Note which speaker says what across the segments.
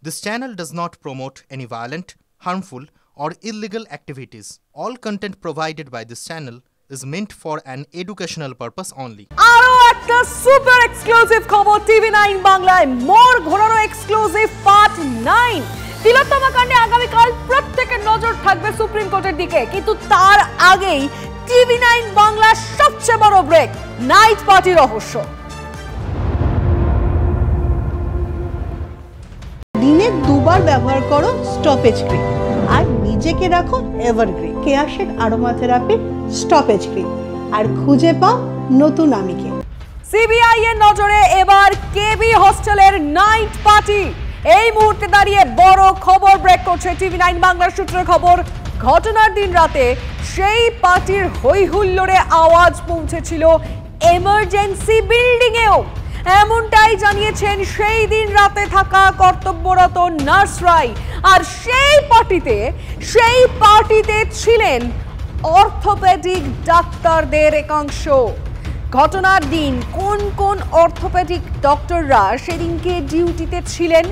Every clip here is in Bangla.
Speaker 1: This channel does not promote any violent, harmful, or illegal activities. All content provided by this channel is meant for an educational purpose only.
Speaker 2: আরো একটা সুপার এক্সক্লুসিভ খবর টিভি9 বাংলায় মোর ঘোরানো এক্সক্লুসিভ পার্ট 9 তিলোত্তমা কাণ্ডে আগামীকাল প্রত্যেকের নজর থাকবে সুপ্রিম কোর্টের দিকে, কিন্তু তার আগেই টিভি9 বাংলার সবচেয়ে বড় ব্রেক, নাইট পার্টি রহস্য।
Speaker 3: দিনে দুবার ব্যবহার করো স্টপেজ ক্রিম আর নিজেকে রাখো evergreen Keya Seth aromatherapy stoppage cream আর খুঁজে পাও নতুন আমিকে।
Speaker 2: সিবিআই এর নজরে এবার কেবি হস্টেলের নাইট পার্টি। এই মুহূর্তে দাঁড়িয়ে বড় খবর ব্রেক করছে টিভি9 বাংলার সূত্রে খবর, ঘটনার দিন রাতে সেই পার্টির হই হুল্লোড়ে আওয়াজ পৌঁছেছিল এমার্জেন্সি বিল্ডিং এও। এমনটাই জানিয়েছেন সেই দিন রাতে থাকা কর্তব্যরত নার্সরাই। আর সেই পার্টিতে ছিলেন অর্থোপেডিক ডাক্তারদের একাংশ। ঘটনার দিন কোন কোন অর্থোপেডিক ডক্টররা সেদিনকে ডিউটিতে ছিলেন,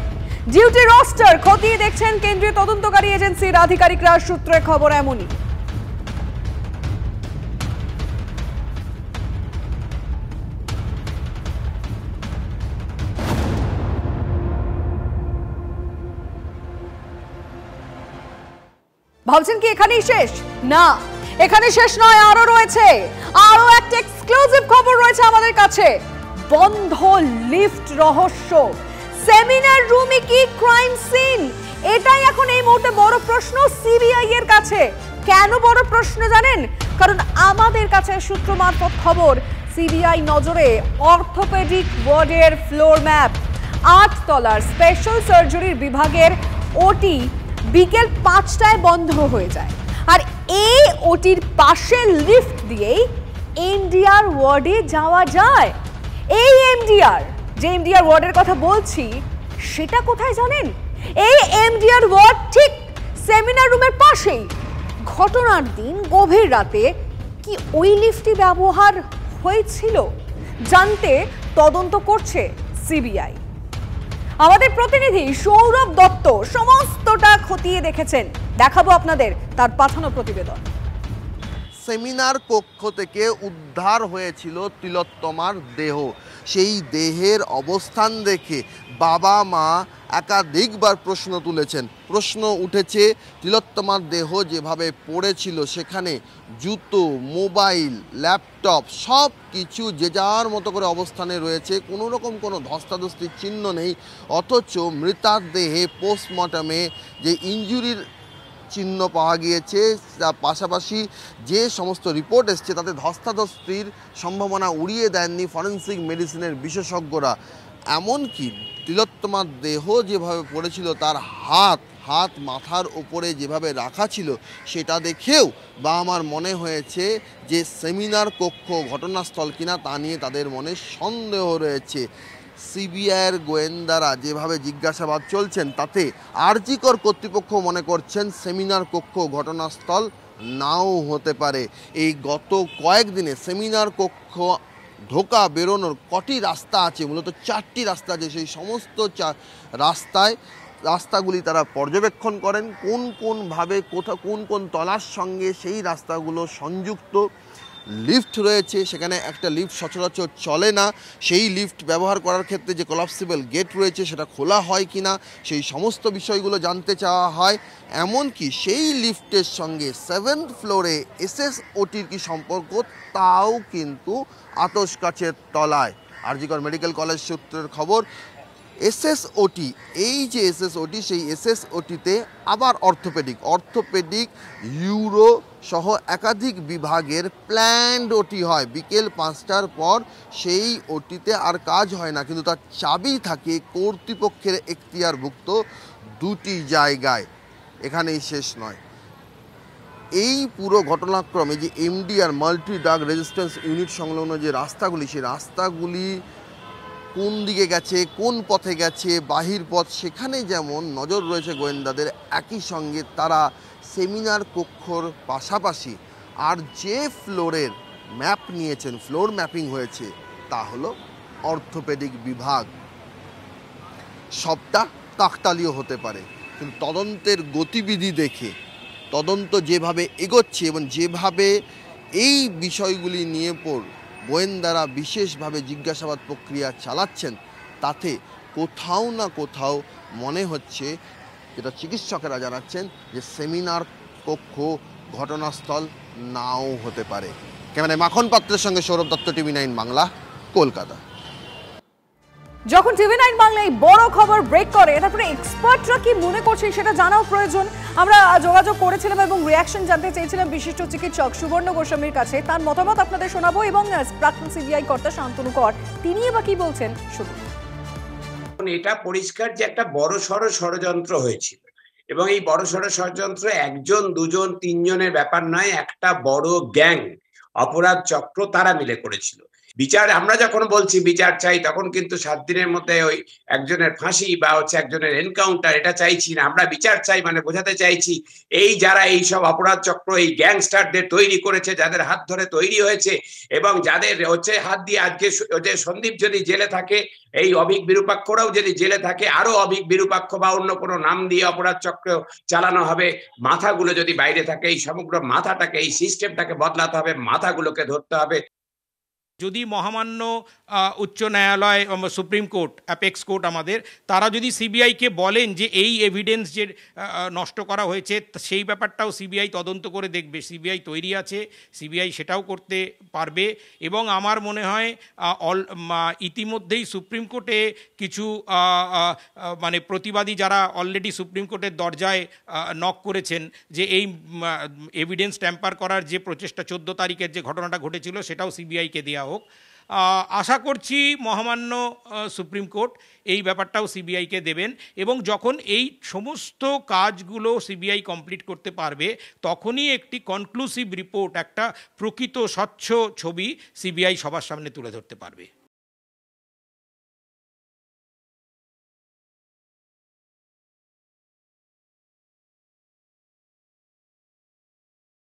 Speaker 2: ডিউটি রোস্টার খতিয়ে দেখছেন কেন্দ্রীয় তদন্তকারী এজেন্সির আধিকারিকরা। সূত্রে খবর এমনই। ভাবছেন কি এখানেই শেষ? না, এখানে শেষ নয়, আরো রয়েছে, আরো একটা এক্সক্লুসিভ খবর রয়েছে আমাদের কাছে। বন্ধ লিফট রহস্য, সেমিনার রুমে কি ক্রাইম সিন? এটাই এখন এই মুহূর্তে বড় প্রশ্ন সিবিআই এর কাছে। কেন বড় প্রশ্ন জানেন? কারণ আমাদের কাছে সূত্র মারফত খবর, সিবিআই নজরে অর্থোপেডিক ওয়ার্ডের ফ্লোর ম্যাপ। 8 তলার স্পেশাল সার্জারির বিভাগের ওটি বিকেল 5টায় বন্ধ হয়ে যায়। আর এই ওটির পাশে লিফট দিয়েই এমডিআর ওয়ার্ডে যাওয়া যায়। এই এমডিআর ওয়ার্ডের কথা বলছি, সেটা কোথায় জানেন? এই এমডিআর ওয়ার্ড ঠিক সেমিনার রুমের পাশেই। ঘটনার দিন গভীর রাতে কি ওই লিফটটি ব্যবহার হয়েছিল জানতে তদন্ত করছে সিবিআই। আমাদের প্রতিনিধি সৌরভ দত্ত সমস্তটা খতিয়ে দেখেছেন, দেখাবো আপনাদের তার পাঠানো প্রতিবেদন।
Speaker 4: সেমিনার কক্ষ থেকে উদ্ধার হয়েছিল তিলোত্তমার দেহ। সেই দেহের অবস্থান দেখে বাবা মা একাধিকবার প্রশ্ন তুলেছেন। প্রশ্ন উঠেছে তিলোত্তমার দেহ যেভাবে পড়েছিল সেখানে জুতো, মোবাইল, ল্যাপটপ সব কিছু যে যার মতো করে অবস্থানে রয়েছে, কোনো রকম কোনো ধস্তাধস্তির চিহ্ন নেই। অথচ মৃতার দেহে পোস্টমর্টমে যে ইনজুরির চিহ্ন পাওয়া গিয়েছে, তার পাশাপাশি যে সমস্ত রিপোর্ট এসছে তাতে ধস্তাধস্তির সম্ভাবনা উড়িয়ে দেননি ফরেন্সিক মেডিসিনের বিশেষজ্ঞরা। এমনকি তিলোত্তমার দেহ যেভাবে পড়েছিল, তার হাত মাথার ওপরে যেভাবে রাখা ছিল, সেটা দেখেও বা আমার মনে হয়েছে যে সেমিনার কক্ষ ঘটনাস্থল কিনা তা নিয়ে তাদের মনে সন্দেহ রয়েছে। সিবিআইয়ের গোয়েন্দারা যেভাবে জিজ্ঞাসাবাদ চলছেন তাতে আরজিকর কর্তৃপক্ষ মনে করছেন সেমিনার কক্ষ ঘটনাস্থল নাও হতে পারে। এই গত কয়েকদিনে সেমিনার কক্ষ ঢোকা বেরোনোর কটি রাস্তা আছে, মূলত 4টি রাস্তা আছে। সেই সমস্ত রাস্তাগুলি তারা পর্যবেক্ষণ করেন, কোনভাবে কোন তলার সঙ্গে সেই রাস্তাগুলো সংযুক্ত। লিফট রয়েছে, সেখানে একটা লিফট সচরাচর চলে না, সেই লিফট ব্যবহার করার ক্ষেত্রে যে কোলাপসিবল গেট রয়েছে সেটা খোলা হয় কি না, সেই সমস্ত বিষয়গুলো জানতে চাওয়া হয়। এমনকি সেই লিফটের সঙ্গে 7th ফ্লোরে এসএসওটির কি সম্পর্ক, তাও কিন্তু আতশ কাচের তলায়। আরজিকর মেডিকেল কলেজ সূত্রের খবর, এসএসওটি, এই যে এসএসওটি, সেই এসএসওটিতে আবার অর্থোপেডিক ইউরো সহ একাধিক বিভাগের প্ল্যান্ড ওটি হয়। বিকেল 5টার পর সেই ওটিতে আর কাজ হয় না, কিন্তু তার চাবি থাকে কর্তৃপক্ষের এখতিয়ারভুক্ত 2টি জায়গায়। এখানেই শেষ নয়, এই পুরো ঘটনাক্রমে যে MDR multi drug resistance unit সংলগ্ন যে রাস্তাগুলি, সেই রাস্তাগুলি কোন দিকে গেছে, কোন পথে গেছে, বাহির পথ, সেখানে যেমন নজর রয়েছে গোয়েন্দাদের, একই সঙ্গে তারা সেমিনার কক্ষর পাশাপাশি আর যে ফ্লোরের ম্যাপ নিয়েছেন, ফ্লোর ম্যাপিং হয়েছে, তা হলো অর্থোপেডিক বিভাগ। সবটা কাকতালীয় হতে পারে, কিন্তু তদন্তের গতিবিধি দেখে তদন্ত যেভাবে এগোচ্ছে এবং যেভাবে এই বিষয়গুলি নিয়ে গোয়েন্দারা বিশেষভাবে জিজ্ঞাসাবাদ প্রক্রিয়া চালাচ্ছেন, তাতে কোথাও না কোথাও মনে হচ্ছে, যেটা চিকিৎসকেরা জানাচ্ছেন, যে সেমিনার কক্ষ ঘটনাস্থল নাও হতে পারে। ক্যামেরায় মাখন পাত্রের সঙ্গে সৌরভ দত্ত, TV9 বাংলা, কলকাতা।
Speaker 2: যখন TV9 বাংলা এই বড় খবর ব্রেক করে, তারপরে এক্সপার্টরা কি মনে করছেন সেটা জানাও প্রয়োজন। আমরা যোগাযোগ করেছিলাম এবং রিয়াকশন জানতে চেয়েছিলাম বিশিষ্ট চিকিৎসক সুবর্ণ গোস্বামীর কাছে। তার মতামত আপনাদের শোনাবো এবং প্রাক্তন সিবিআই কর্তা শান্তনু কর তিনি এবার কি বলছেন শুনুন।
Speaker 5: এটা পরিষ্কার যে একটা বড়সড় ষড়যন্ত্র হয়েছিল, এবং এই বড়সড় ষড়যন্ত্র একজন দুজন তিনজনের ব্যাপার নয়, একটা বড় গ্যাং অপরাধ চক্র তারা মিলে করেছিল। বিচার, আমরা যখন বলছি বিচার চাই, তখন কিন্তু 7 দিনের মধ্যে ওই একজনের ফাঁসি বা একজনের এনকাউন্টার এটা চাইছি না। আমরা বিচার চাই মানে বোঝাতে চাইছি এই যারা এই সব অপরাধ চক্র, এই গ্যাংস্টারদের তৈরি করেছে, যাদের হাত ধরে তৈরি হয়েছে এবং যাদের হাত দিয়ে আজকে সন্দীপ যদি জেলে থাকে, এই অভিক বিরূপাক্ষরাও যদি জেলে থাকে, আরো অভিক বিরূপাক্ষ বা অন্য কোনো নাম দিয়ে অপরাধ চক্র চালানো হবে। মাথাগুলো যদি বাইরে থাকে, এই সমগ্র মাথাটাকে, এই সিস্টেমটাকে বদলাতে হবে, মাথাগুলোকে ধরতে হবে।
Speaker 6: যদি মহামান্য উচ্চ ন্যায়ালয়, সুপ্রিম কোর্ট, অ্যাপেক্স কোর্ট আমাদের, তারা যদি সিবিআইকে বলেন যে এই এভিডেন্স যে নষ্ট করা হয়েছে সেই ব্যাপারটাও সিবিআই তদন্ত করে দেখবে, সিবিআই তৈরি আছে, সিবিআই সেটাও করতে পারবে। এবং আমার মনে হয় ইতিমধ্যেই সুপ্রিম কোর্টে কিছু মানে প্রতিবাদী যারা অলরেডি সুপ্রিম কোর্টের দরজায় নক করেছেন যে এই এভিডেন্স ট্যাম্পার করার যে প্রচেষ্টা 14 তারিখের যে ঘটনাটা ঘটেছিল সেটাও সিবিআইকে দেওয়া হোক। আশা করছি মহামান্য সুপ্রিম কোর্ট এই ব্যাপারটাও সিবিআইকে দেবেন, এবং যখন এই সমস্ত কাজগুলো সিবিআই কমপ্লিট করতে পারবে, তখনই একটি কনক্লুসিভ রিপোর্ট, একটা প্রকৃত স্বচ্ছ ছবি সিবিআই সবার সামনে তুলে ধরতে পারবে।